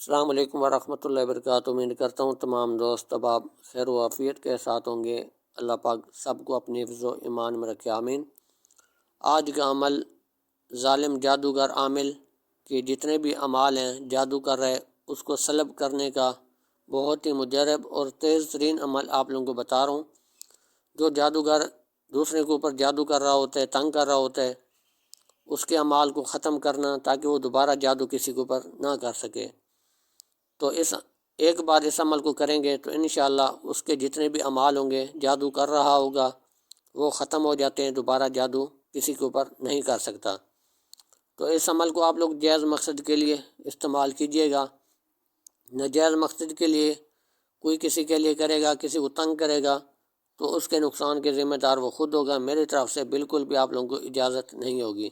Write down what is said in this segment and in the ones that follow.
السلام علیکم ورحمۃ اللہ وبرکاتہ۔ امید کرتا ہوں تمام دوست اب خیر و عافیت کے ساتھ ہوں گے۔ اللہ پاک سب کو اپنی حفظ و ایمان میں رکھے، آمین۔ آج کا عمل ظالم جادوگر عامل کے جتنے بھی اعمال ہیں جادو کر رہے اس کو سلب کرنے کا بہت ہی مجرب اور تیز ترین عمل آپ لوگوں کو بتا رہا ہوں۔ جو جادوگر دوسرے کے اوپر جادو کر رہا ہوتا ہے، تنگ کر رہا ہوتا ہے، اس کے اعمال کو ختم کرنا تاکہ وہ دوبارہ جادو کسی کے اوپر نہ کر سکے۔ تو ایک بار اس عمل کو کریں گے تو انشاءاللہ اس کے جتنے بھی اعمال ہوں گے، جادو کر رہا ہوگا وہ ختم ہو جاتے ہیں، دوبارہ جادو کسی کے اوپر نہیں کر سکتا۔ تو اس عمل کو آپ لوگ جائز مقصد کے لیے استعمال کیجیے گا۔ ناجائز مقصد کے لیے کوئی کسی کے لیے کرے گا، کسی کو تنگ کرے گا تو اس کے نقصان کے ذمہ دار وہ خود ہوگا۔ میری طرف سے بالکل بھی آپ لوگوں کو اجازت نہیں ہوگی۔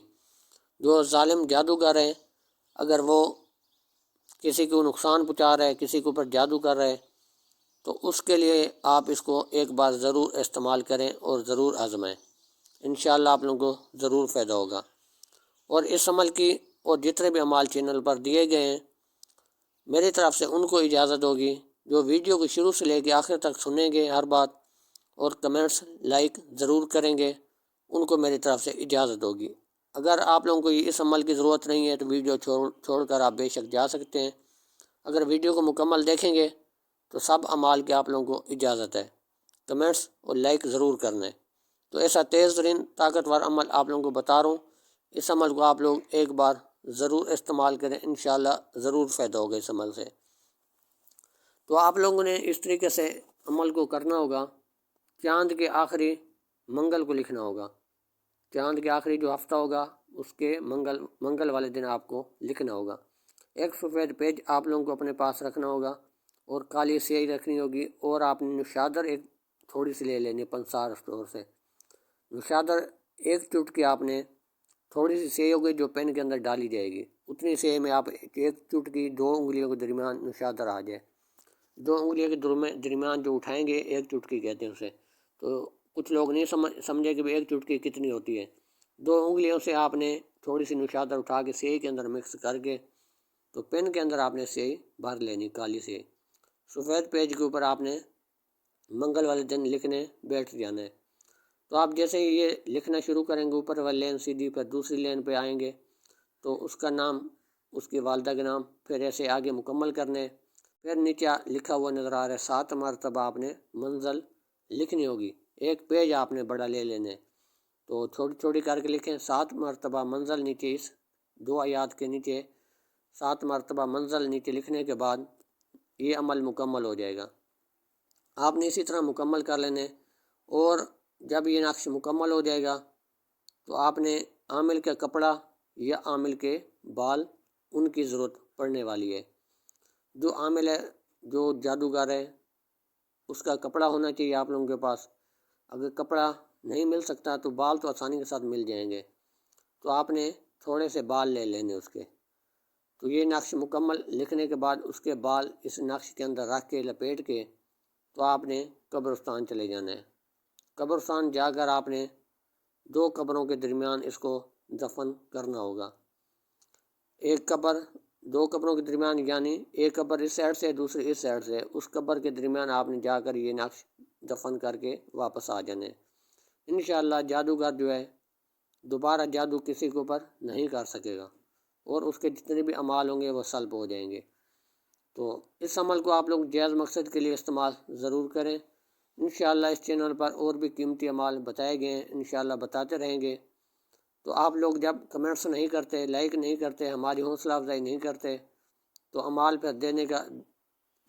جو ظالم جادوگر ہیں اگر وہ کسی کو نقصان پہنچا رہے، کسی کے اوپر جادو کر رہے تو اس کے لیے آپ اس کو ایک بار ضرور استعمال کریں اور ضرور آزمائیں۔ انشاءاللہ آپ لوگوں کو ضرور فائدہ ہوگا۔ اور اس عمل کی اور جتنے بھی اعمال چینل پر دیے گئے ہیں میری طرف سے ان کو اجازت ہوگی۔ جو ویڈیو کو شروع سے لے کے آخر تک سنیں گے ہر بات اور کمنٹس لائک ضرور کریں گے، ان کو میری طرف سے اجازت ہوگی۔ اگر آپ لوگوں کو اس عمل کی ضرورت نہیں ہے تو ویڈیو چھوڑ کر آپ بے شک جا سکتے ہیں۔ اگر ویڈیو کو مکمل دیکھیں گے تو سب اعمال کی آپ لوگوں کو اجازت ہے۔ کمنٹس اور لائک ضرور کرنا ہے۔ تو ایسا تیز ترین طاقتور عمل آپ لوگوں کو بتا رہا ہوں، اس عمل کو آپ لوگ ایک بار ضرور استعمال کریں، انشاءاللہ ضرور فائدہ ہوگا اس عمل سے۔ تو آپ لوگوں نے اس طریقے سے عمل کو کرنا ہوگا۔ چاند کے آخری منگل کو لکھنا ہوگا۔ چاند کے آخری جو ہفتہ ہوگا اس کے منگل والے دن آپ کو لکھنا ہوگا۔ ایک سفید پیج آپ لوگوں کو اپنے پاس رکھنا ہوگا اور کالی سیاہی رکھنی ہوگی، اور آپ نے نشادر ایک تھوڑی سی لے لینی پنسار اسٹور سے۔ نشادر ایک چٹکی آپ نے تھوڑی سی سیاہی ہوگی جو پین کے اندر ڈالی جائے گی، اتنی سیاہی میں آپ ایک چٹکی 2 انگلیوں کے درمیان نشادر آ جائے۔ 2 انگلیوں کے درمیان جو اٹھائیں گے ایک چٹکی کہتے ہیں اسے۔ تو کچھ لوگ نہیں سمجھے کہ ایک چٹکی کتنی ہوتی ہے۔ 2 انگلیوں سے آپ نے تھوڑی سی نشادر اٹھا کے سیاہی کے اندر مکس کر کے تو پین کے اندر آپ نے سیاہی بھر لینی، کالی سیاہی۔ سفید پیج کے اوپر آپ نے منگل والے دن لکھنے بیٹھ جانا ہے۔ تو آپ جیسے ہی یہ لکھنا شروع کریں گے اوپر والی لین سیدھی، پھر دوسری لین پہ آئیں گے تو اس کا نام، اس کی والدہ کا نام، پھر ایسے آگے مکمل کرنے۔ پھر نیچے لکھا ہوا نظر آ رہا ہے 7 مرتبہ آپ نے منزل لکھنی ہوگی۔ ایک پیج آپ نے بڑا لے لینے، تو چھوٹی چھوٹی کر کے لکھیں 7 مرتبہ منزل۔ نیچے اس 2 آیات کے نیچے 7 مرتبہ منزل نیچے لکھنے کے بعد یہ عمل مکمل ہو جائے گا۔ آپ نے اسی طرح مکمل کر لینے، اور جب یہ نقش مکمل ہو جائے گا تو آپ نے عامل کا کپڑا یا عامل کے بال ان کی ضرورت پڑنے والی ہے۔ جو عامل ہے، جو جادوگر ہے، اس کا کپڑا ہونا چاہیے آپ لوگوں کے پاس۔ اگر کپڑا نہیں مل سکتا تو بال تو آسانی کے ساتھ مل جائیں گے، تو آپ نے تھوڑے سے بال لے لینے اس کے۔ تو یہ نقش مکمل لکھنے کے بعد اس کے بال اس نقش کے اندر رکھ کے لپیٹ کے تو آپ نے قبرستان چلے جانا ہے۔ قبرستان جا کر آپ نے 2 قبروں کے درمیان اس کو دفن کرنا ہوگا۔ ایک قبر 2 قبروں کے درمیان، یعنی ایک قبر اس سائڈ سے دوسری اس سائڈ سے، اس قبر کے درمیان آپ نے جا کر یہ نقش دفن کر کے واپس آ جانے۔ انشاءاللہ جادوگر جو ہے دوبارہ جادو کسی کے اوپر نہیں کر سکے گا، اور اس کے جتنے بھی اعمال ہوں گے وہ سلب ہو جائیں گے۔ تو اس عمل کو آپ لوگ جائز مقصد کے لیے استعمال ضرور کریں۔ انشاءاللہ اس چینل پر اور بھی قیمتی اعمال بتائے گئے ہیں، انشاءاللہ بتاتے رہیں گے۔ تو آپ لوگ جب کمنٹس نہیں کرتے، لائک نہیں کرتے، ہماری حوصلہ افزائی نہیں کرتے تو اعمال پر دینے کا،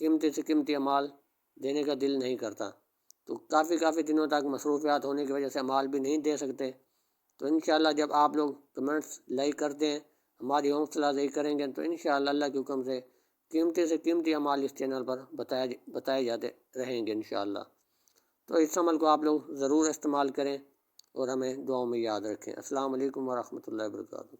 قیمتی سے قیمتی اعمال دینے کا دل نہیں کرتا۔ تو کافی دنوں تک مصروفیات ہونے کی وجہ سے اعمال بھی نہیں دے سکتے۔ تو انشاءاللہ جب آپ لوگ کمنٹس لائک کرتے ہیں، ہماری حوصلہ افزائی کریں گے تو انشاءاللہ اللہ کے حکم سے قیمتی سے قیمتی اعمال اس چینل پر بتائے جاتے رہیں گے انشاءاللہ۔ تو اس عمل کو آپ لوگ ضرور استعمال کریں اور ہمیں دعاؤں میں یاد رکھیں۔ السلام علیکم ورحمۃ اللہ وبرکاتہ۔